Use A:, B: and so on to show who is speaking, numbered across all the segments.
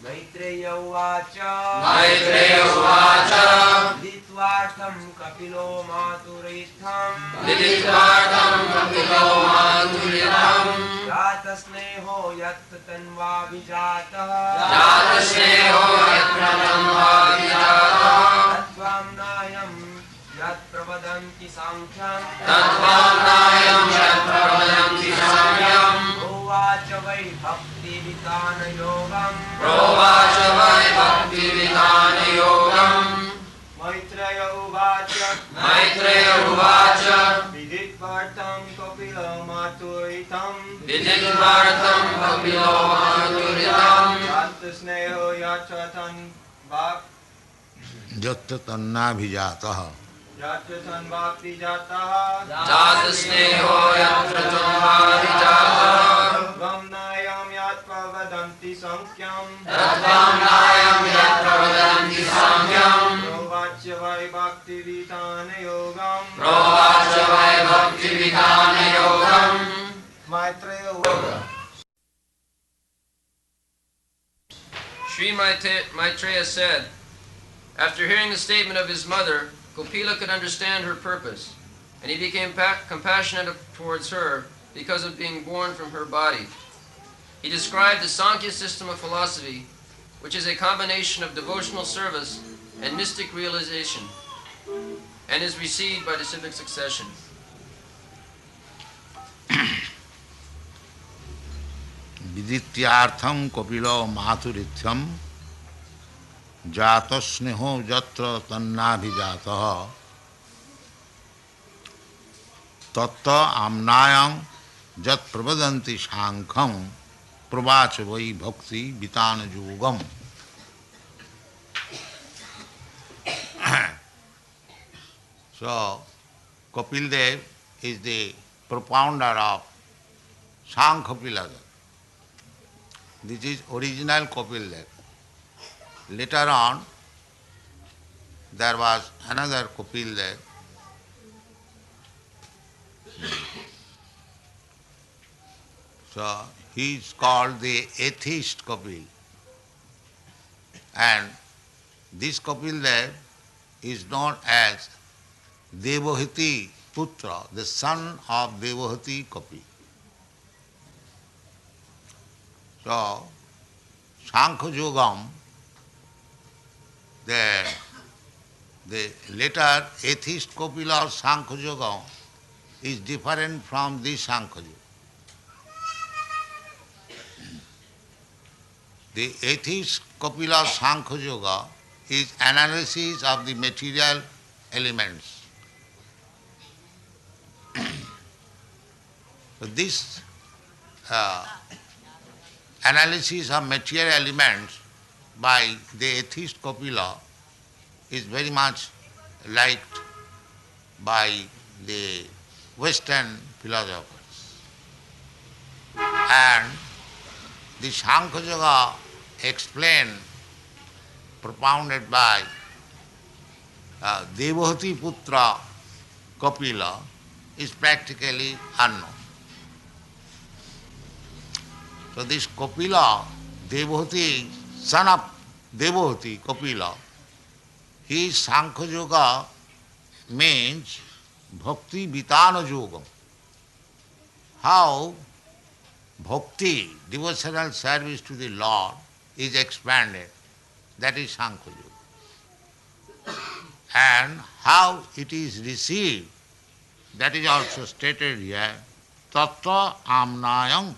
A: मैत्रेय उवाच
B: मैत्रेय उवाच
A: विदित्वार्थं कपिलो मातुरेत्थं जातस्नेहो यत्र तन्वाभिजातः तत्त्वाम्नायं यत् प्रवदन्ति साङ्ख्यं प्रोवाच वै भक्तिविधानयोगम् मैत्रेय उवाच विदित्वार्थं कपिलो मातुरितं जातस्नेहो यत्र
C: यत्र तन्नाभिजातः
B: जातस्नेहो यत्र तन्वाभिजातः
A: नायं यत् प्रवदन्ति संख्यं प्रोवाच वै भक्तिविधानयोगम् Maitreya
D: Sri Maitreya said, after hearing the statement of his mother, Kopila could understand her purpose, and he became compassionate towards her because of being born from her body. He described the Sankhya system of philosophy, which is a combination of devotional service and mystic realization, and is received by disciplic succession.
C: विदित्यार्थं कपिलो मातुरित्यं जातस्नेहो यत्र तन्नाभिजातः तत्त आम्नायं यत् प्रवदन्ति सांख्यं प्रवाच वै भक्ति वितानयोगम्. So, Kapil Dev is the propounder of Sankhya Pilada. This is original Kapil Dev. Later on, there was another Kapil Dev. So, he is called the atheist Kapil. And this Kapil Dev is known as Devahiti Putra, the son of Devahiti Kapil. So, Sankhya Yogam, the later atheist Kapila Sankhya Yogam is different from this Sankhya Yoga. The atheist Kapila Sankhya Yoga is analysis of the material elements. So this analysis of material elements by the atheist Kapila is very much liked by the Western philosophers. And the Sankhya Yoga explained, propounded by Devahati Putra Kapila is practically unknown. So this Kapila, Devahati, son of Devahati, Kapila, his Sankhya Yoga means Bhakti Vitana Yogam. How Bhakti, devotional service to the Lord, is expanded, that is Sankhya Yoga. And how it is received, that is also stated here, Tattva Amnayam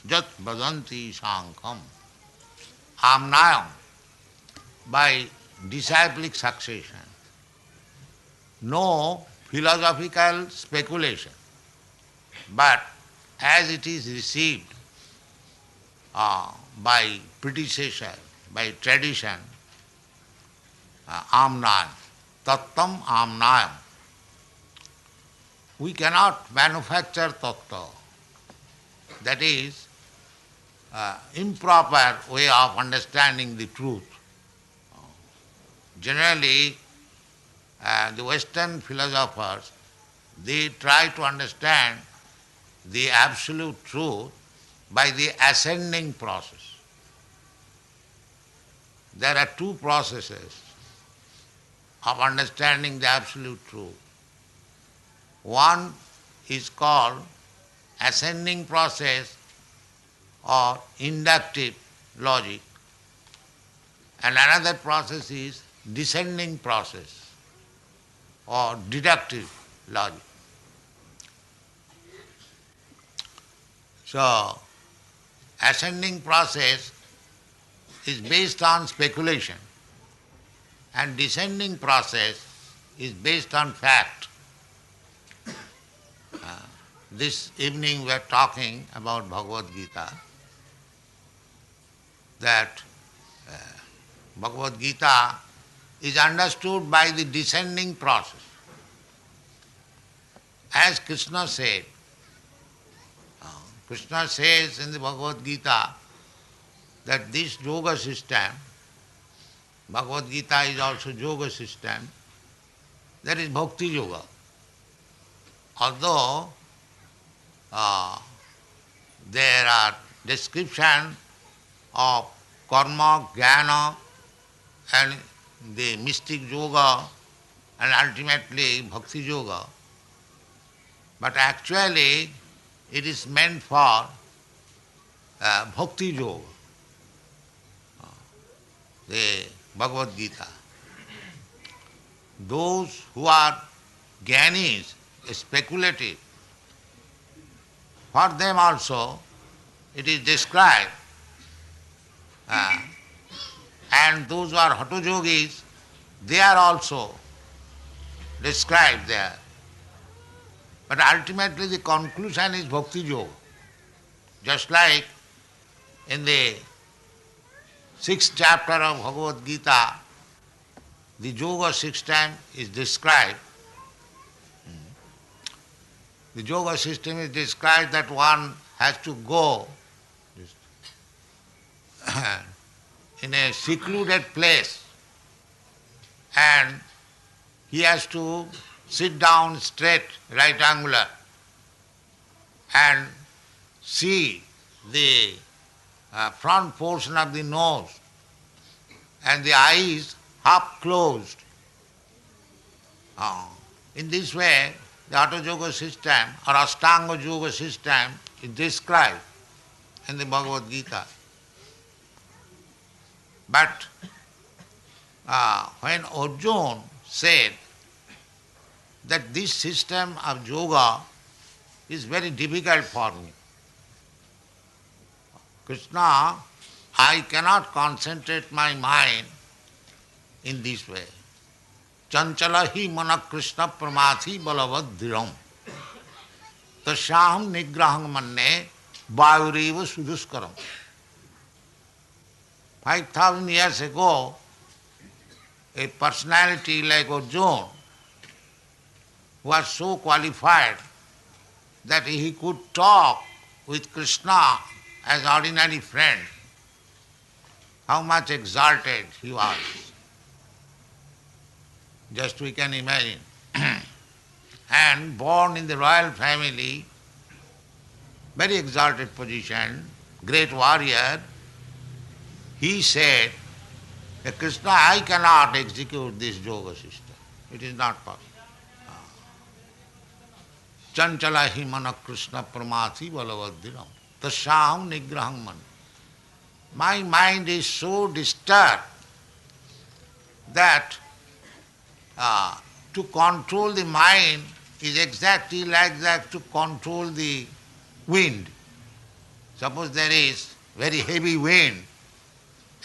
C: Jat Vadanti Sankham. Amnayam, by disciplic succession. No philosophical speculation, but as it is received by predecessor, by tradition, Amnayam, Tattam Amnayam. We cannot manufacture Tattva. That is improper way of understanding the truth. Generally, the Western philosophers, they try to understand the absolute truth by the ascending process. there are two processes of understanding the absolute truth. One is called ascending process or inductive logic, and another process is descending process or deductive logic. So, ascending process is based on speculation, and descending process is based on fact. This evening we are talking about Bhagavad Gita, that Bhagavad Gita is understood by the descending process. As Krishna said, Krishna says in the Bhagavad Gita that this yoga system, Bhagavad Gita is also yoga system, that is bhakti yoga. Although there are description of karma, jnana and the mystic yoga and ultimately bhakti yoga, but actually it is meant for bhakti yoga, the Bhagavad Gita. Those who are jnanis, speculative, for them also it is described, and those who are hatha yogis, they are also described there. But ultimately the conclusion is bhakti yoga. Just like in the 6th chapter of Bhagavad Gita, the yoga system is described. The yoga system is described that one has to go in a secluded place and he has to sit down straight, right angular, and see the front portion of the nose and the eyes half closed. In this way, the Hatha Yoga system or Ashtanga Yoga system is described in the Bhagavad Gita. But when Arjuna said that this system of yoga is very difficult for me, Krishna, I cannot concentrate my mind in this way. Chanchala hi mana Krishna pramathi balavad dhiram. Tasyaham nigraham manne vayureva suduskaram. 5,000 years ago, a personality like Arjuna was so qualified that he could talk with Krishna as ordinary friend. How much exalted he was. Just we can imagine. And born in the royal family, very exalted position, great warrior, he said, Krishna, I cannot execute this yoga system. It is not possible. Chanchala hi mana Krishna pramathi balavadhiram. Tasyaham nigraham man. My mind is so disturbed that to control the mind is exactly like that to control the wind. Suppose there is very heavy wind,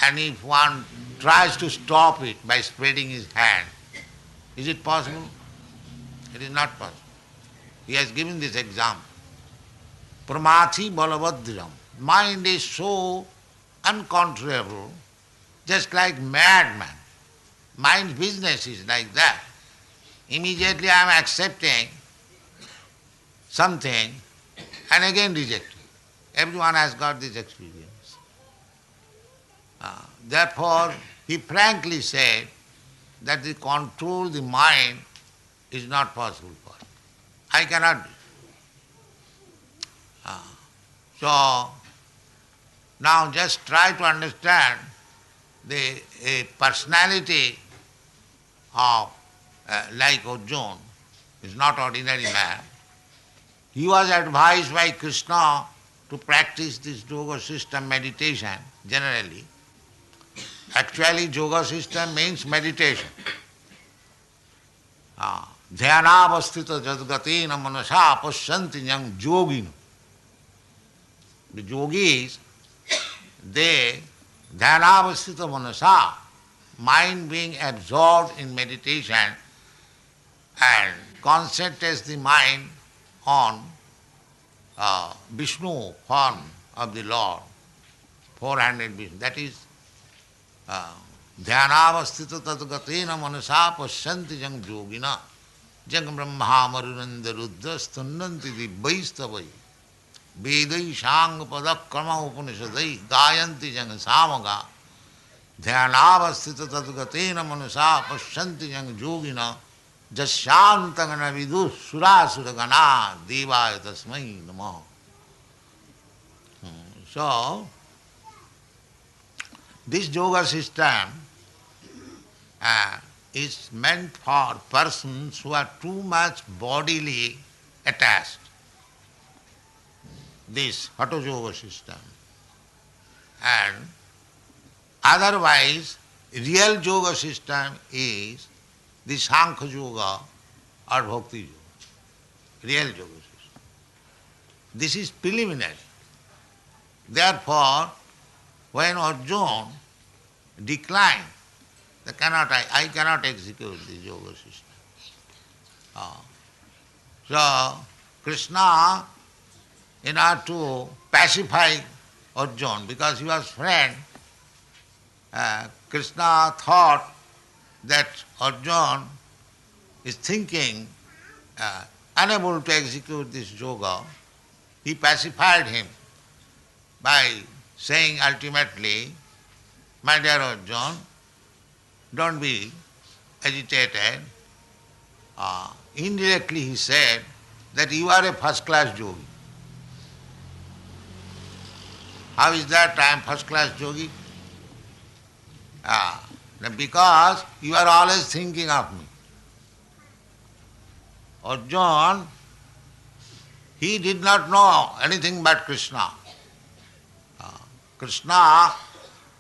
C: and if one tries to stop it by spreading his hand, is it possible? It is not possible. He has given this example. Pramathi balavadhiram. Mind is so uncontrollable, just like madman. Mind's business is like that. Immediately I am accepting something and again rejecting. Everyone has got this experience. Therefore, he frankly said that to control the mind is not possible for him. I cannot do it. So, now just try to understand a personality of like Arjuna is not ordinary man. He was advised by Krishna to practice this yoga system meditation generally. Actually, yoga system means meditation. Dhyanavastita jadgatena manasa pasyanti yang yogin. The yogis, they dhyanavastita manasa, mind being absorbed in meditation and concentrates the mind on Vishnu, form of the Lord, four-handed Vishnu. That is dhyanavastita tadgatena manasa pasyanti jang yogina jang brahma marunanda ruddha stunnanti dibbaistavai vedai shang padakrama upanishadai gayanti jang samaga dhyanavastita tadgatena manasa pasyanti jang yogina jasyantagana vidu surasuragana devaya tasmai namaha. So, this yoga system is meant for persons who are too much bodily attached. This Hatha Yoga system. And otherwise, real yoga system is the Sankhya Yoga or Bhakti Yoga. Real yoga system. This is preliminary. Therefore, when Arjuna declined, I cannot execute the yoga system. So, Krishna, in order to pacify Arjuna, because he was friend, Krishna thought that Arjuna is thinking, unable to execute this yoga. He pacified him by saying ultimately, my dear Arjuna, don't be agitated. Indirectly he said that you are a first-class yogi. How is that I am first-class yogi? Because you are always thinking of me. Arjuna, he did not know anything but Krishna. Krishna,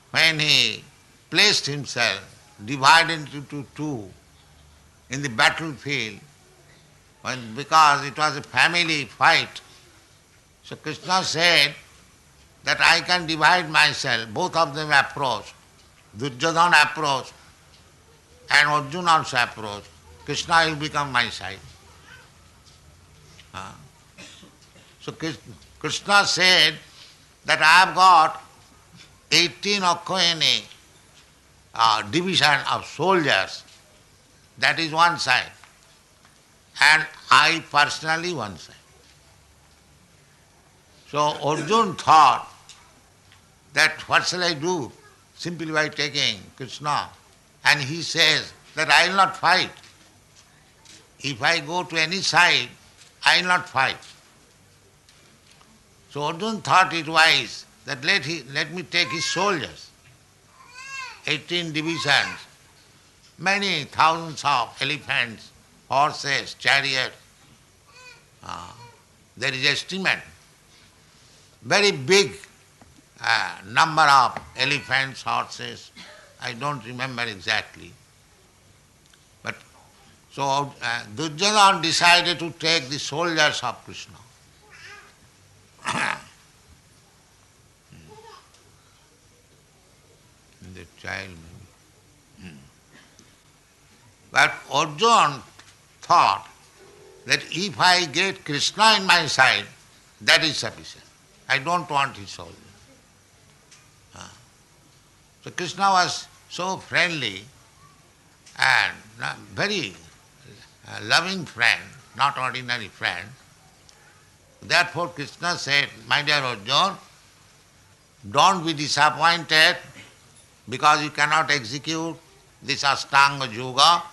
C: when he placed himself, divided into two in the battlefield, because it was a family fight, so Krishna said that I can divide myself. Both of them approached. Duryodhana approached and Arjuna also approached. Krishna will become my side. So Krishna said that I have got 18 Akhoyani division of soldiers. That is one side. And I personally one side. So Arjuna thought that what shall I do? Simply by taking Krishna. And he says that I will not fight. If I go to any side, I will not fight. So Arjuna thought it wise that let me take his soldiers. 18 divisions, many thousands of elephants, horses, chariots. There is estimate. Very big number of elephants, horses. I don't remember exactly. But so Duryodhana decided to take the soldiers of Krishna. The child maybe. But Arjuna thought that if I get Krishna in my side, that is sufficient. I don't want his soldiers. So Krishna was so friendly and very loving friend, not ordinary friend. Therefore Krishna said, my dear Arjuna, don't be disappointed because you cannot execute this Ashtanga Yoga.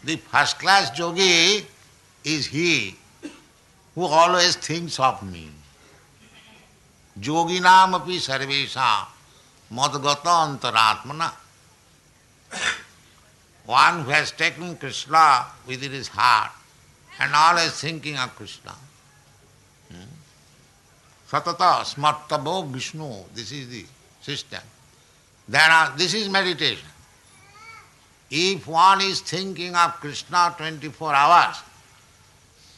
C: The first-class yogi is he who always thinks of me. Yoginam api sarvesha madgata antaratmana. One who has taken Krishna within his heart and always thinking of Krishna. Satata smartabo Vishnu, this is the system. This is meditation. If one is thinking of Krishna 24 hours,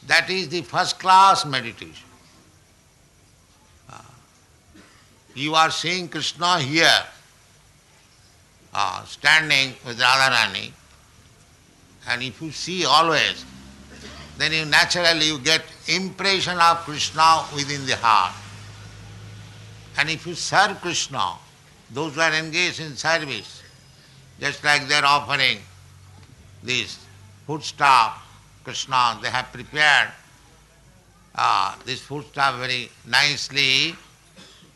C: that is the first class meditation. You are seeing Krishna here, standing with Radharani, and if you see always, then you naturally get impression of Krishna within the heart. And if you serve Krishna, those who are engaged in service, just like they are offering this foodstuff, Krishna, they have prepared this foodstuff very nicely,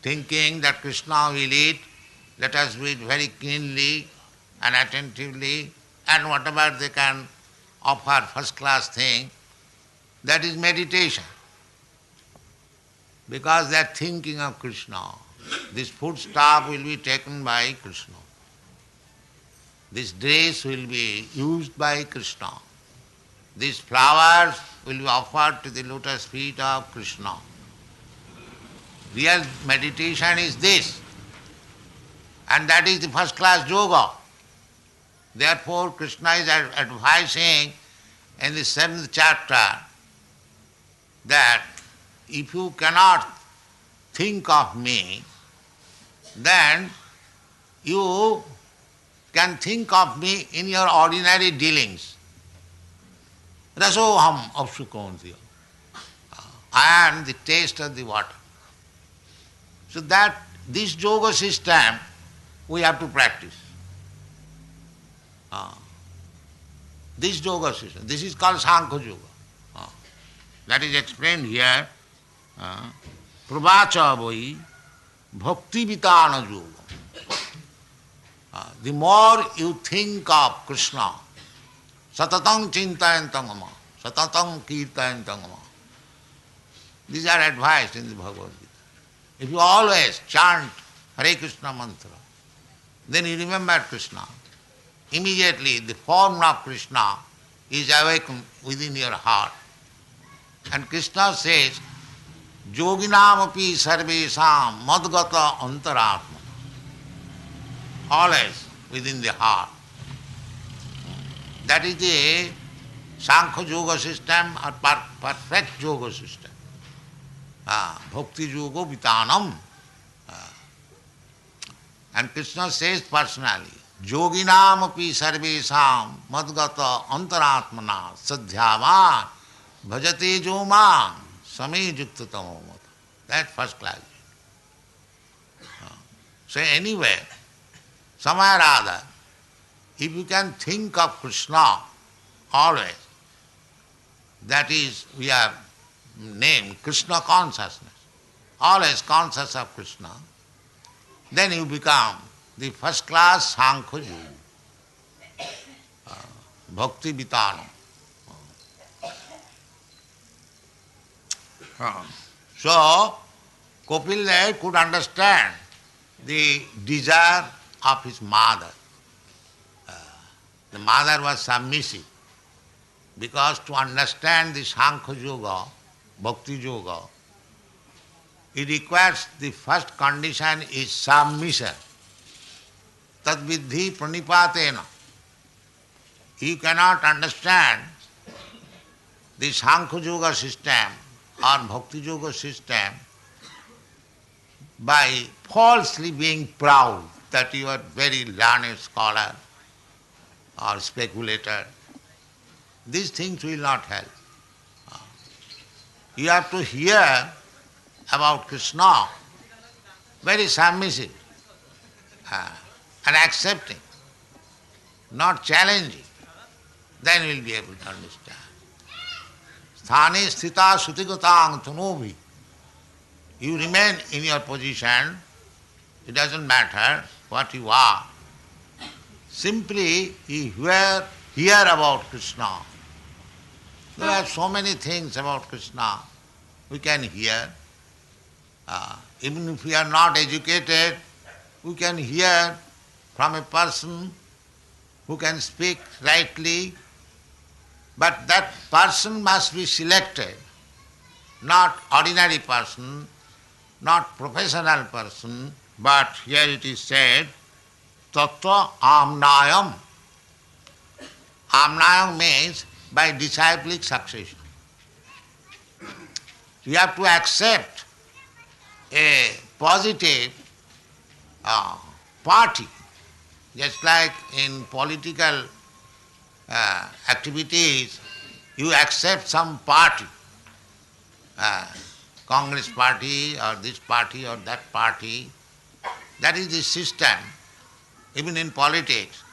C: thinking that Krishna will eat, let us do it very keenly and attentively, and whatever they can offer first class thing, that is meditation. Because they are thinking of Krishna. This foodstuff will be taken by Krishna. This dress will be used by Krishna. These flowers will be offered to the lotus feet of Krishna. Real meditation is this. And that is the first class yoga. Therefore, Krishna is advising in the 7th chapter that if you cannot think of me, then you can think of me in your ordinary dealings. Rasoham apsukontiya. I am the taste of the water. So that this yoga system we have to practice. This yoga system, this is called Sankhya Yoga. That is explained here. Pravacha vai bhakti vitana yoga. The more you think of Krishna, satatang chintayantangama, satatang kirtayantangama. These are advised in the Bhagavad Gita. If you always chant Hare Krishna mantra, then you remember Krishna. Immediately the form of Krishna is awakened within your heart. And Krishna says, Yoginam api sarvesam madgata antaratma. Always within the heart. That is the Sankhya Yoga system or perfect yoga system. Bhakti Yoga Vitanam. And Krishna says personally, Yoginam api sarvesam madgata antaratmana sadhyavan bhajate jomam same yuktatamo mata. That first class. So anyway, somewhere or other, if you can think of Krishna always, that is, we have named Krishna consciousness, always conscious of Krishna, then you become the first class Sankhya Yoga, Bhakti Vitanam. So, Kapil could understand the desire of his mother. The mother was submissive, because to understand the Sankhya Yoga, Bhakti Yoga, it requires the first condition is submission. Tad vidhi pranipatena. You cannot understand the Sankhya Yoga system or Bhakti Yoga system by falsely being proud that you are very learned scholar or speculator. These things will not help. You have to hear about Krishna very submissive and accepting, not challenging. Then you will be able to understand. Sthane sthita sutigatang tanubi. You remain in your position, it doesn't matter what you are. Simply you hear about Krishna. There are so many things about Krishna we can hear. Even if we are not educated, we can hear from a person who can speak rightly, but that person must be selected, not ordinary person, not professional person, but here it is said, Tattva Amnayam. Amnayam means by disciplic succession. You have to accept a positive party, just like in political activities, you accept some party, Congress party or this party or that party. That is the system, even in politics.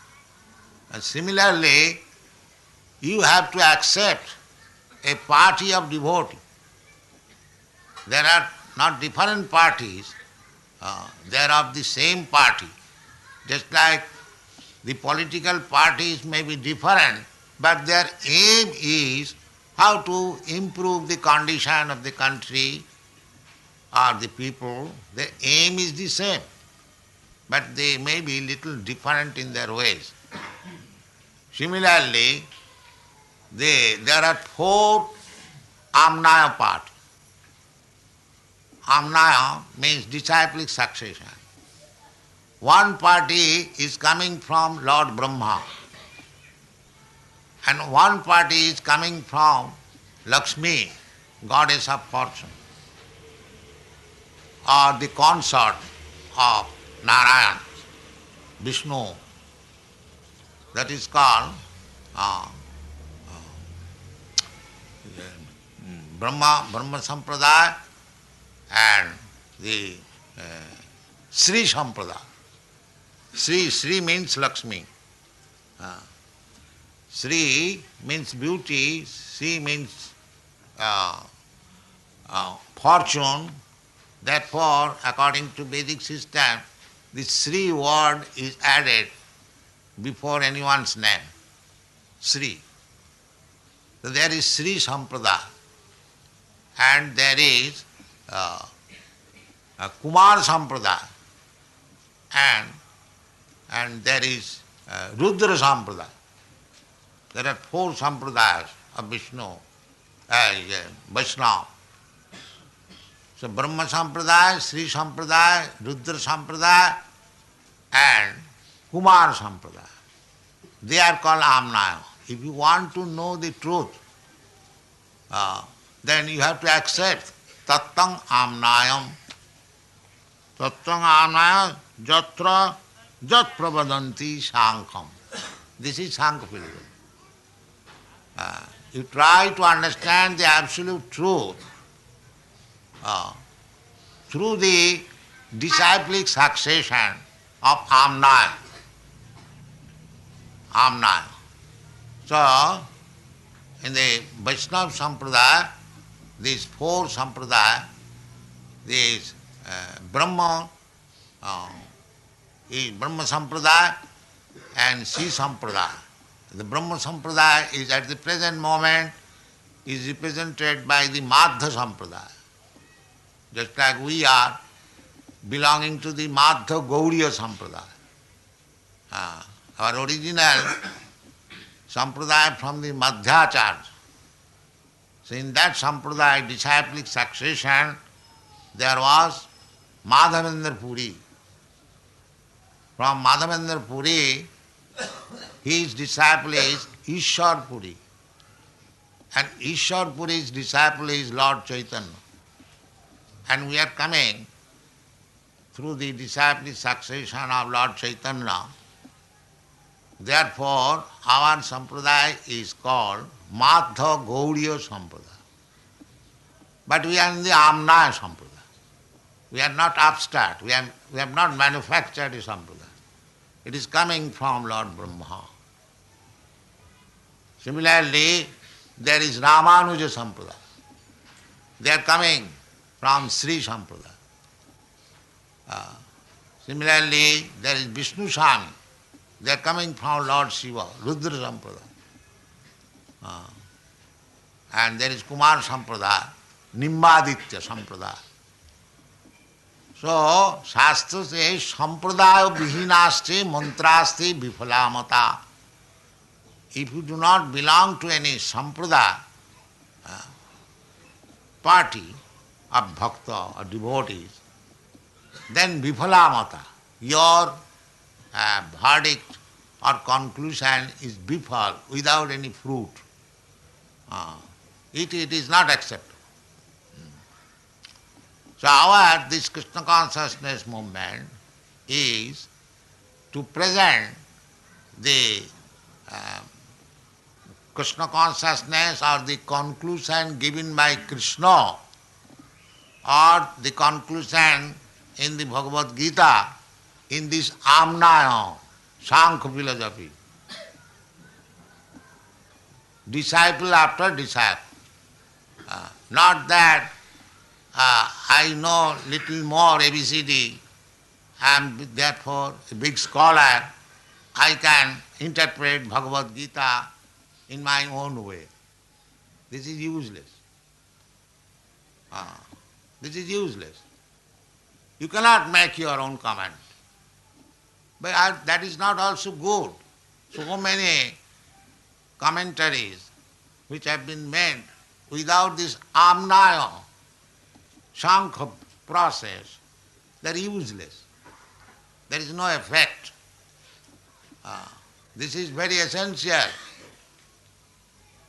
C: And similarly, you have to accept a party of devotees. There are not different parties, they are of the same party. Just like the political parties may be different, but their aim is how to improve the condition of the country or the people. The aim is the same, but they may be little different in their ways. Similarly, there are 4 Amnaya parties. Amnaya means disciplic succession. One party is coming from Lord Brahma, and one party is coming from Lakshmi, goddess of fortune, or the consort of Narayan, Vishnu. That is called Brahma Sampradaya and the Sri Sampradaya. Sri means Lakshmi. Sri means beauty, Sri means fortune. Therefore, according to Vedic system, the Sri word is added before anyone's name. Sri. So there is Sri Sampradaya, and there is Kumar Sampradaya, and there is Rudra Sampradaya. There are 4 Sampradayas of Vishnu, Vaishnava. So Brahma Sampradaya, Sri Sampradaya, Rudra Sampradaya and Kumar Sampradaya. They are called Amnaya. If you want to know the truth, then you have to accept Tattang Amnayam. Tattang Amnaya Jatra Jat Pravadanti Sankham. This is Sankha philosophy. You try to understand the absolute truth through the disciplic succession of Amnaya. Amnaya. So, in the Vaishnava Sampradaya, these 4 Sampradaya, these Brahma is Brahma Sampradaya and Sri Sampradaya. The Brahma Sampradaya is at the present moment is represented by the Madhya Sampradaya. Just like we are belonging to the Madhya Gauriya Sampradaya. Our original Sampradaya from the Madhyacharya. So in that Sampradaya, disciplic succession, there was Madhavendra Puri. From Madhavendra Puri, his disciple is Ishwar Puri. And Ishwar Puri's disciple is Lord Chaitanya. And we are coming through the disciplic succession of Lord Chaitanya. Therefore, our Sampradaya is called Madhya Gauriya Sampradaya. But we are in the Amnaya Sampradaya. We are not upstart. We have not manufactured a Sampradaya. It is coming from Lord Brahma. Similarly, there is Ramanuja Sampradaya. They are coming from Sri Sampradaya. Similarly, there is Vishnu Swami. They are coming from Lord Shiva, Rudra Sampradaya. And there is Kumar Sampradaya, Nimbaditya Sampradaya. So, Shastra says, Sampradaya vihinaste mantraste vifalamata. If you do not belong to any sampradaya, party of bhakta or devotees, then vifalamata, your verdict or conclusion is bifal, without any fruit. It is not acceptable. So this Krishna consciousness movement is to present the Krishna consciousness or the conclusion given by Krishna or the conclusion in the Bhagavad Gita in this Amnaya Sankhya philosophy. Disciple after disciple. Not that I know little more ABCD, I am therefore a big scholar, I can interpret Bhagavad Gita in my own way. This is useless. This is useless. You cannot make your own comment. But that is not also good. So many commentaries which have been made without this Amnaya Sankhya process, they are useless. There is no effect. This is very essential.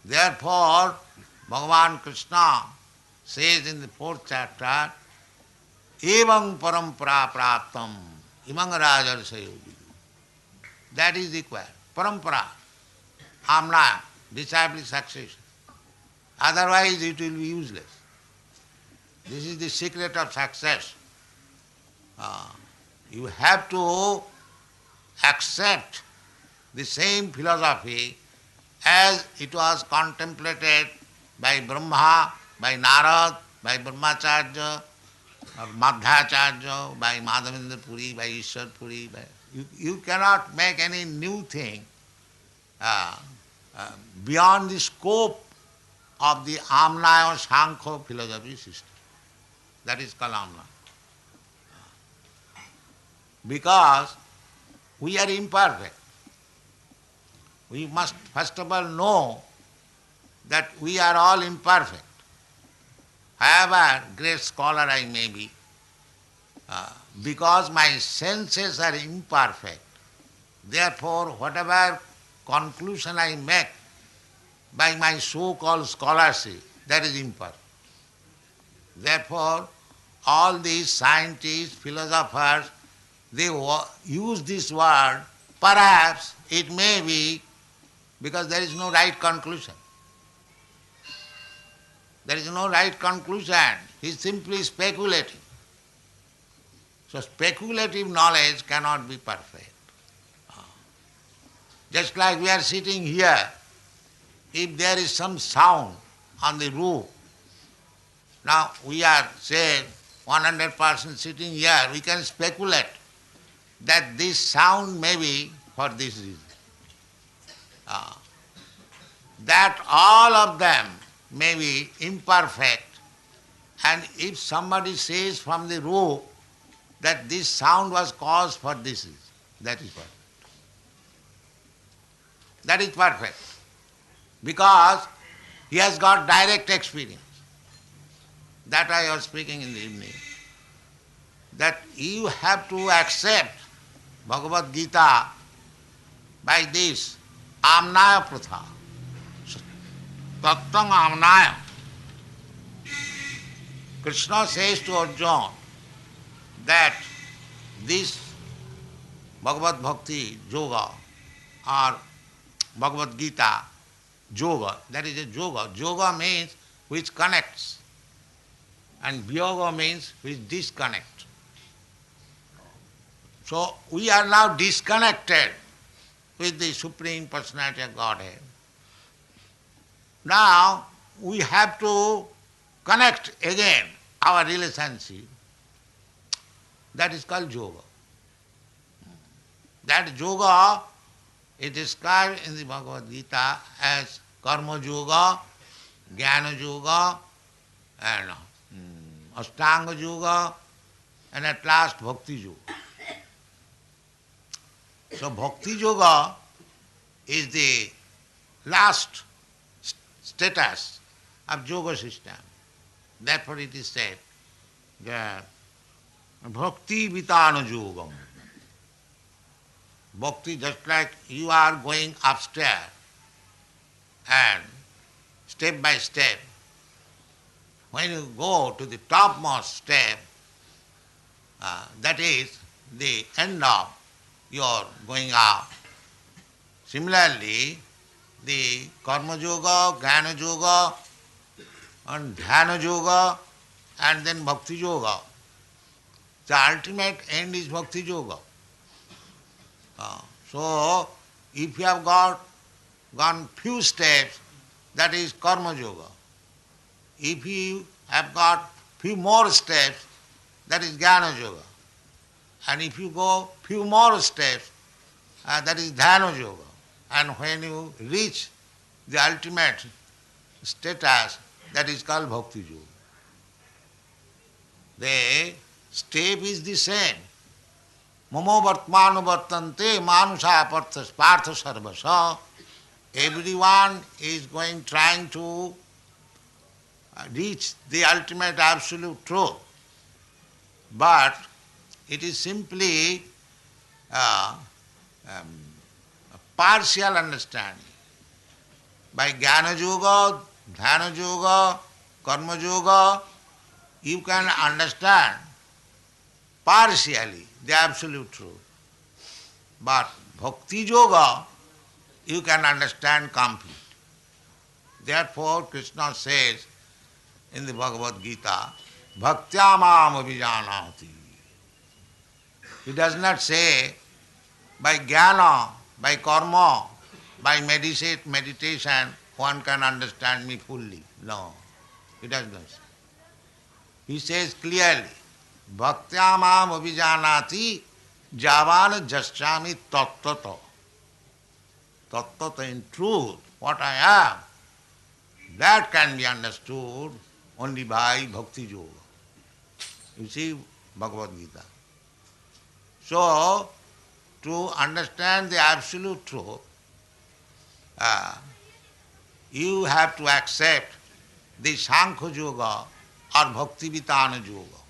C: Therefore, Bhagavan Krishna says in the 4th chapter, Evang parampara praptam imang rajarsayogi. That is required. Parampara, Amnaya, disciple succession. Otherwise it will be useless. This is the secret of success. You have to accept the same philosophy as it was contemplated by Brahma, by Narad, by Brahmacharya, Madhyacharya, by Madhavendra Puri, by Ishwar Puri. You cannot make any new thing beyond the scope of the Amnaya Sankhya philosophy system. That is called Amnaya. Because we are imperfect. We must first of all know that we are all imperfect. However great scholar I may be, because my senses are imperfect, therefore whatever conclusion I make by my so-called scholarship, that is imperfect. Therefore, all these scientists, philosophers, they use this word, perhaps it may be, because there is no right conclusion. There is no right conclusion. He is simply speculating. So speculative knowledge cannot be perfect. Just like we are sitting here, if there is some sound on the roof, now we are, say, 100% sitting here, we can speculate that this sound may be for this reason. That all of them may be imperfect, and if somebody says from the roof that this sound was caused for this reason, that is perfect. That is perfect. Because he has got direct experience. That I was speaking in the evening. That you have to accept Bhagavad Gita by this Amnaya Pratha. Tattang Amnaya. Krishna says to Arjuna that this Bhagavad Bhakti Yoga or Bhagavad Gita Yoga, that is a yoga. Yoga means which connects, and Vyoga means which disconnects. So we are now disconnected with the Supreme Personality of Godhead. Now we have to connect again our relationship. That is called yoga. That yoga is described in the Bhagavad Gita as karma yoga, jnana yoga, and ashtanga yoga, and at last Bhakti Yoga. So Bhakti Yoga is the last status of yoga system. Therefore it is said that Bhakti Vitana Yogam. Bhakti, just like you are going upstairs and step by step, when you go to the topmost step, that is the end of your going up. Similarly, the Karma Yoga, Jnana Yoga, and Dhyana Yoga, and then Bhakti Yoga. The ultimate end is Bhakti Yoga. So, if you have gone few steps, that is Karma Yoga. If you have got few more steps, that is Jnana Yoga. And if you go few more steps, that is Dhyana Yoga. And when you reach the ultimate status, that is called Bhakti Yoga. The step is the same. Mamo vartmanu vartante manusha partha sarvasa. Everyone is trying to reach the ultimate absolute truth. But it is simply a partial understanding. By Jnana Yoga, Dhyana Yoga, Karma Yoga, you can understand partially the absolute truth. But Bhakti Yoga, you can understand completely. Therefore, Krishna says in the Bhagavad Gita, Bhaktya mam abhijanati. He does not say by jnana, by karma, by meditation, one can understand me fully. No, he does not say. He says clearly, Bhaktya mam abhijanati javan jasyami tattata. Tattata, in truth, what I am, that can be understood only by Bhakti Yoga. You see Bhagavad Gita. So, to understand the absolute truth, you have to accept the Sankhya Yoga or Bhakti Vitana Yoga.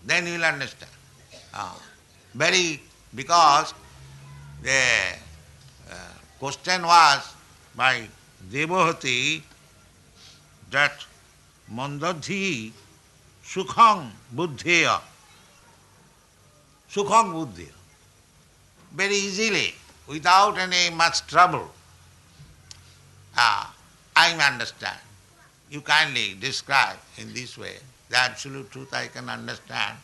C: Then you will understand. Because the question was by Devahati that Mandadhi Sukham Buddheya. Sukham Buddheya. Very easily, without any much trouble, I understand. You kindly describe in this way the absolute truth I can understand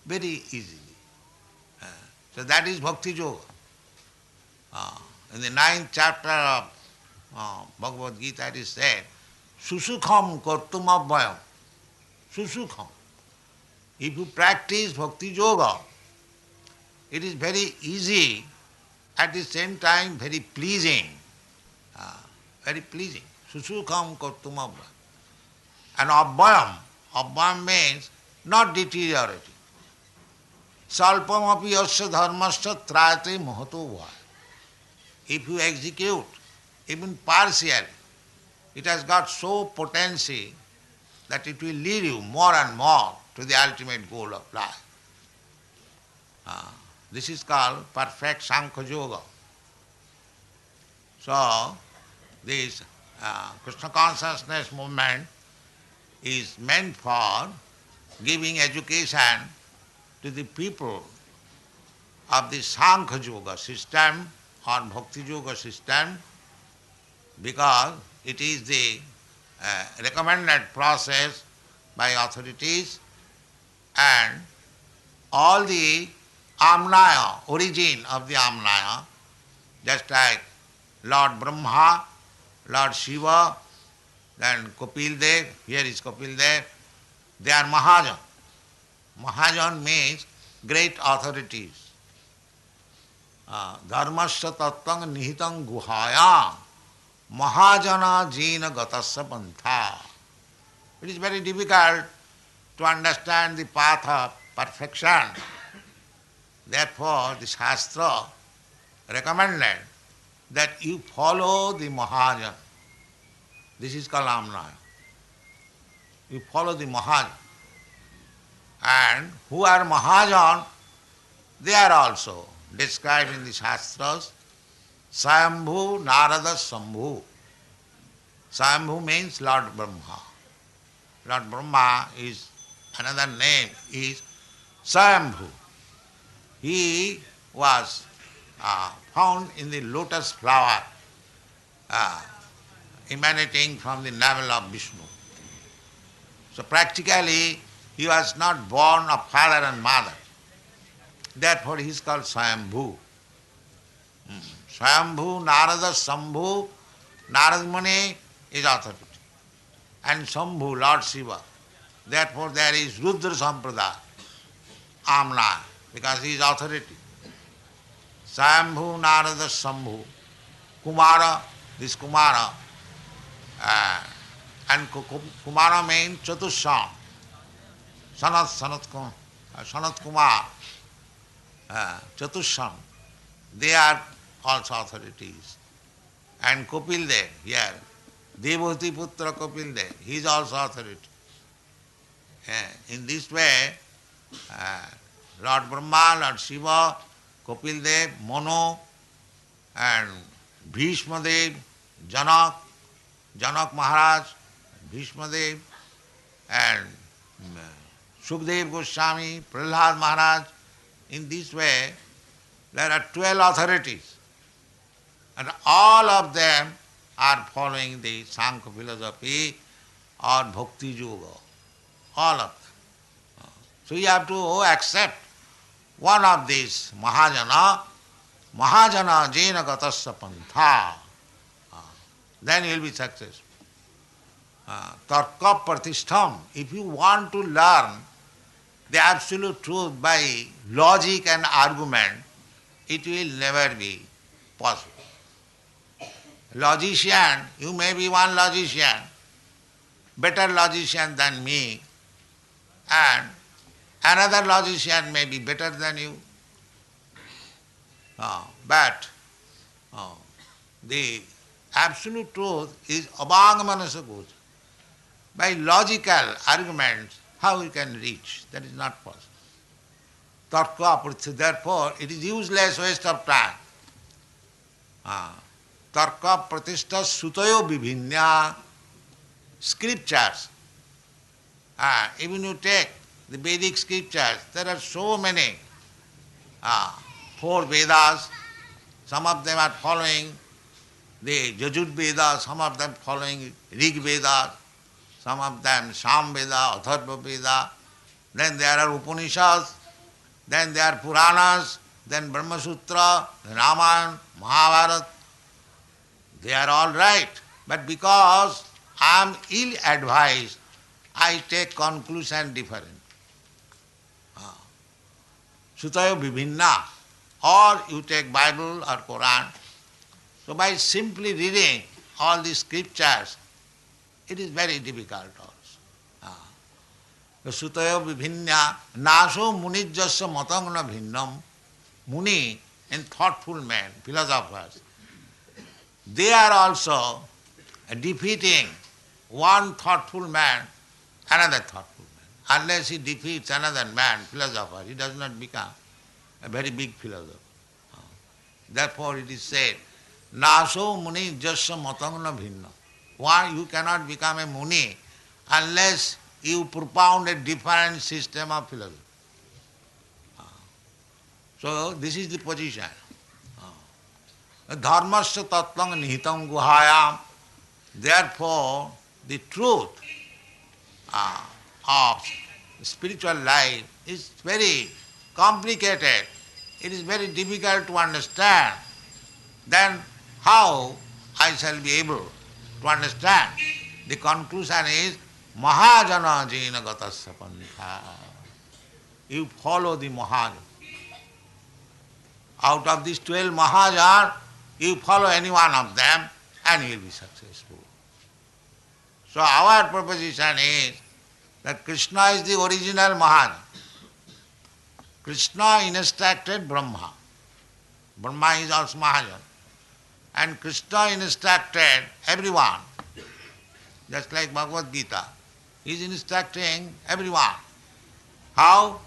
C: very easily. So that is Bhakti Yoga. In the 9th chapter of Bhagavad Gita it is said, Susukham kartum abhayam. Susukham. If you practice Bhakti Yoga, it is very easy, at the same time very pleasing. Very pleasing. Susukham kartum abhayam. And abhayam means not deteriorating. Salpam api yasya dharmasya trayate mahato bhaya. If you execute even partially, it has got so potency that it will lead you more and more to the ultimate goal of life. This is called perfect Sankhya Yoga. So, this Krishna consciousness movement is meant for giving education to the people of the Sankhya Yoga system or Bhakti Yoga system, because it is the recommended process by authorities, and all the Amnaya, origin of the Amnaya, just like Lord Brahma, Lord Shiva, then Kapil Dev, here is Kapil Dev, they are Mahajan. Mahajan means great authorities. Dharmasya tattang nihitang guhayam Mahajana jena gatasya pantha. It is very difficult to understand the path of perfection. Therefore, the Shastra recommended that you follow the Mahajan. This is called Amnaya. You follow the Mahajan. And who are Mahajan? They are also described in the Shastras. Swayambhu, Narada, Sambhu. Swayambhu means Lord Brahma. Lord Brahma is, another name is Swayambhu. He was found in the lotus flower emanating from the navel of Vishnu. So practically he was not born of father and mother. Therefore he is called Swayambhu. Swayambhu, Narada, Sambhu. Narada Muni is authority. And Sambhu, Lord Shiva. Therefore there is Rudra Sampradaya, Amna, because he is authority. Swayambhu, Narada, Sambhu. Kumara, this Kumara. And Kumara means Chatusham. Sanat Kumar. Chatusham. They are also authorities. And Kopildev here. Devati Putra Kopildev. He is also authority. In this way, Lord Brahma, Lord Shiva, Kopildev, Manu, and Bhishmadev, Janak Maharaj, Bhishmadev, and Sukdev Goswami, Prahlad Maharaj. In this way, there are 12 authorities. And all of them are following the Sankhya philosophy or Bhakti Yoga. All of them. So you have to accept one of these Mahajana jena gatasya pantha. Then you will be successful. Tarka pratistham. If you want to learn the absolute truth by logic and argument, it will never be possible. Logician, you may be one logician, better logician than me, and another logician may be better than you. But the absolute truth is abhagamanasa goja. By logical arguments, how you can reach? That is not possible. Tarka pratistham. Therefore, it is useless waste of time. Tarka pratishtha sutayo vibhinya. Scriptures. Even you take the Vedic scriptures, there are so many. 4 Vedas, some of them are following the Yajur Veda, some of them following Rig Veda, some of them Sam Veda, Atharva Veda. Then there are Upanishads, then there are Puranas, then Brahma Sutra, Ramayana, Mahabharata. They are all right. But because I am ill-advised, I take conclusion different. Sutayo vibhinna. Or you take Bible or Quran. So by simply reading all these scriptures, it is very difficult also. Sutayo vibhinna. Naso munijjasya matangna bhinnam. Muni and thoughtful men, philosophers, they are also defeating one thoughtful man, another thoughtful man. Unless he defeats another man, philosopher, he does not become a very big philosopher. Therefore it is said, Naso muni jasya matangna bhinna. Why you cannot become a muni unless you propound a different system of philosophy. So this is the position. Dharmasya tattvam nihitam guhayam. Therefore, the truth of spiritual life is very complicated. It is very difficult to understand. Then how I shall be able to understand? The conclusion is Mahajana jena gatasya pantha. You follow the Mahajana. Out of these 12 Mahajana, you follow any one of them and you will be successful. So our proposition is that Krishna is the original Mahajan. Krishna instructed Brahma. Brahma is also Mahajan. And Krishna instructed everyone. Just like Bhagavad Gita. He is instructing everyone. How?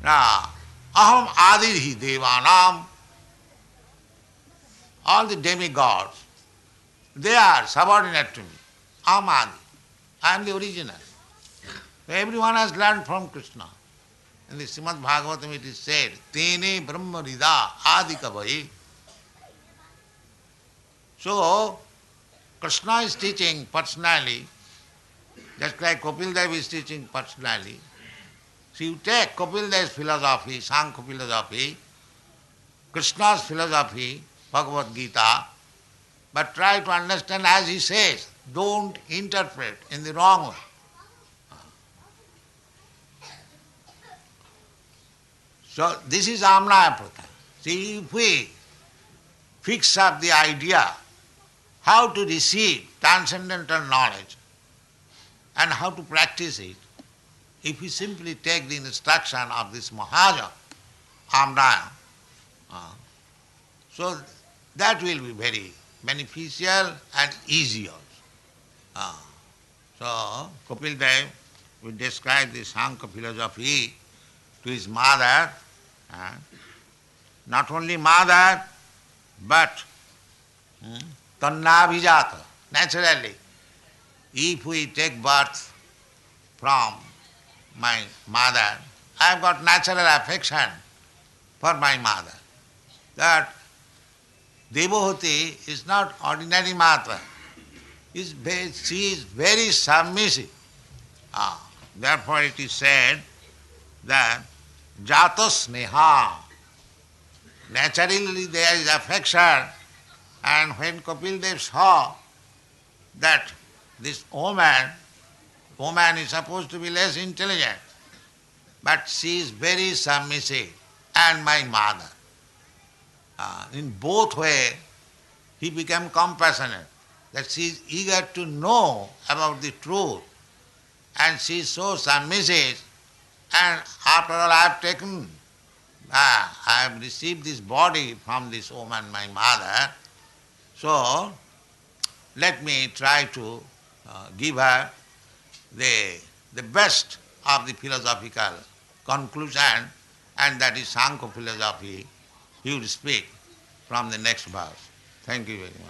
C: Aham adirhi devanam. All the demigods, they are subordinate to me. Aham adi. I am the original. So everyone has learned from Krishna. In the Srimad Bhagavatam it is said, Tene Brahma Rida Adi Kavai. So, Krishna is teaching personally, just like Kapil Dev is teaching personally. So you take Kapil Dev's philosophy, Sankhya philosophy, Krishna's philosophy, Bhagavad Gita, but try to understand as he says. Don't interpret in the wrong way. So this is Amnaya Pratha. See, if we fix up the idea how to receive transcendental knowledge and how to practice it, if we simply take the instruction of this Mahajan, Amnaya, so that will be very beneficial and easy also. So Kapil Dev will describe the Sankhya philosophy to his mother, not only mother, but Tannabhijata, naturally. If we take birth from my mother, I have got natural affection for my mother. That Devahuti is not ordinary mother. She is very submissive. Therefore it is said that Jata Sneha. Naturally there is affection, and when Kapil Dev saw that this woman is supposed to be less intelligent, but she is very submissive, and my mother. In both ways, he became compassionate, that she is eager to know about the truth, and she is so submissive, and after all I have received this body from this woman, my mother, so let me try to give her the best of the philosophical conclusion, and that is Sankhya philosophy. He will speak from the next verse. Thank you very much.